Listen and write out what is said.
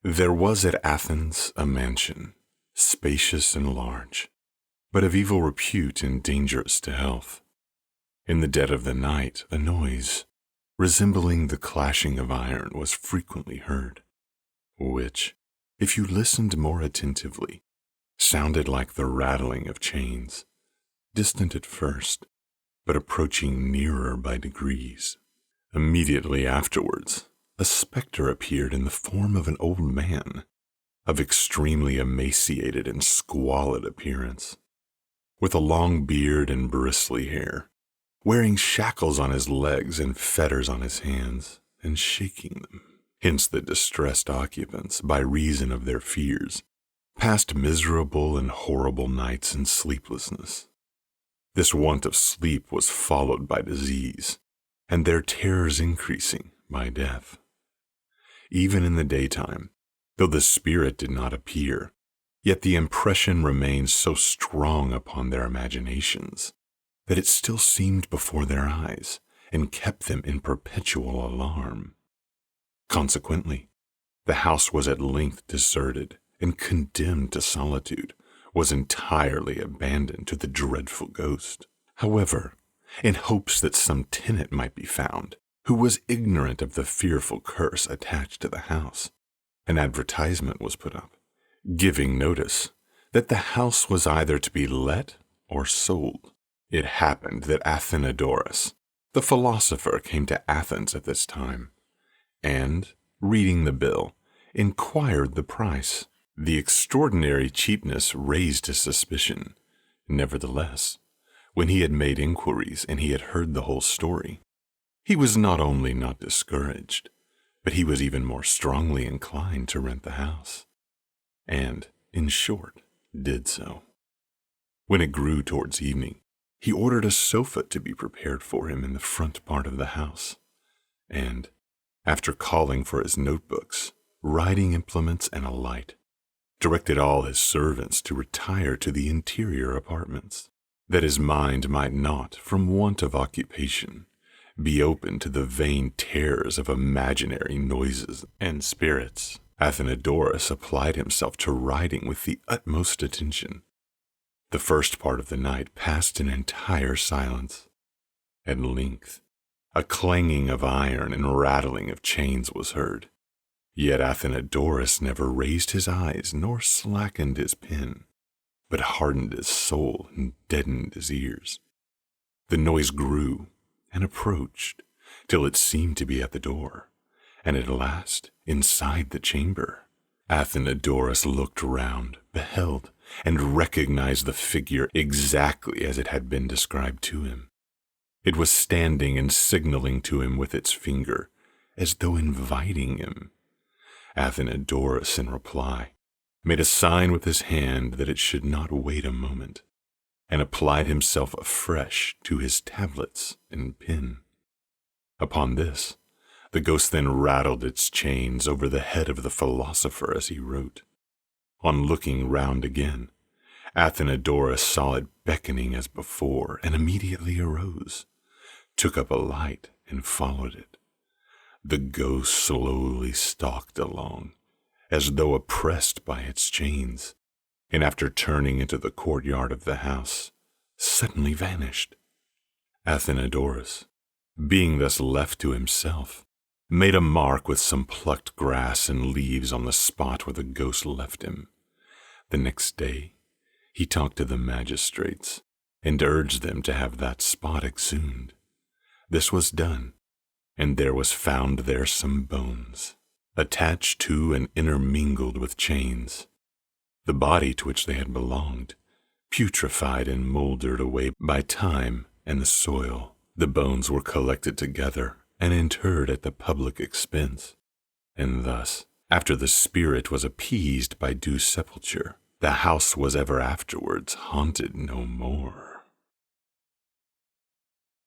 There was at Athens a mansion, spacious and large, but of evil repute and dangerous to health. In the dead of the night, a noise, resembling the clashing of iron, was frequently heard, which, if you listened more attentively, sounded like the rattling of chains, distant at first, but approaching nearer by degrees. Immediately afterwards, a spectre appeared in the form of an old man, of extremely emaciated and squalid appearance, with a long beard and bristly hair, wearing shackles on his legs and fetters on his hands, and shaking them. Hence the distressed occupants, by reason of their fears, passed miserable and horrible nights in sleeplessness. This want of sleep was followed by disease, and their terrors increasing by death. Even in the daytime, though the spirit did not appear, yet the impression remained so strong upon their imaginations that it still seemed before their eyes and kept them in perpetual alarm. Consequently, the house was at length deserted and condemned to solitude, was entirely abandoned to the dreadful ghost. However, in hopes that some tenant might be found who was ignorant of the fearful curse attached to the house, an advertisement was put up, giving notice that the house was either to be let or sold. It happened that Athenodorus, the philosopher, came to Athens at this time, and, reading the bill, inquired the price. The extraordinary cheapness raised his suspicion. Nevertheless, when he had made inquiries and he had heard the whole story, he was not only not discouraged, but he was even more strongly inclined to rent the house, and, in short, did so. When it grew towards evening, he ordered a sofa to be prepared for him in the front part of the house, and, after calling for his notebooks, writing implements, and a light, directed all his servants to retire to the interior apartments, that his mind might not, from want of occupation, be open to the vain terrors of imaginary noises and spirits. Athenodorus applied himself to writing with the utmost attention. The first part of the night passed in entire silence. At length, a clanging of iron and rattling of chains was heard. Yet Athenodorus never raised his eyes nor slackened his pen, but hardened his soul and deadened his ears. The noise grew and approached till it seemed to be at the door, and at last inside the chamber. Athenodorus looked round, beheld, and recognized the figure exactly as it had been described to him. It was standing and signaling to him with its finger, as though inviting him. Athenodorus, in reply, made a sign with his hand that it should not wait a moment, and applied himself afresh to his tablets and pen. Upon this, the ghost then rattled its chains over the head of the philosopher as he wrote. On looking round again, Athenodorus saw it beckoning as before, and immediately arose, took up a light, and followed it. The ghost slowly stalked along, as though oppressed by its chains, and after turning into the courtyard of the house, suddenly vanished. Athenodorus, being thus left to himself, made a mark with some plucked grass and leaves on the spot where the ghost left him. The next day, he talked to the magistrates, and urged them to have that spot exhumed. This was done, and there was found there some bones, attached to and intermingled with chains. The body to which they had belonged, putrefied and mouldered away by time and the soil. The bones were collected together and interred at the public expense, and thus, after the spirit was appeased by due sepulture, the house was ever afterwards haunted no more.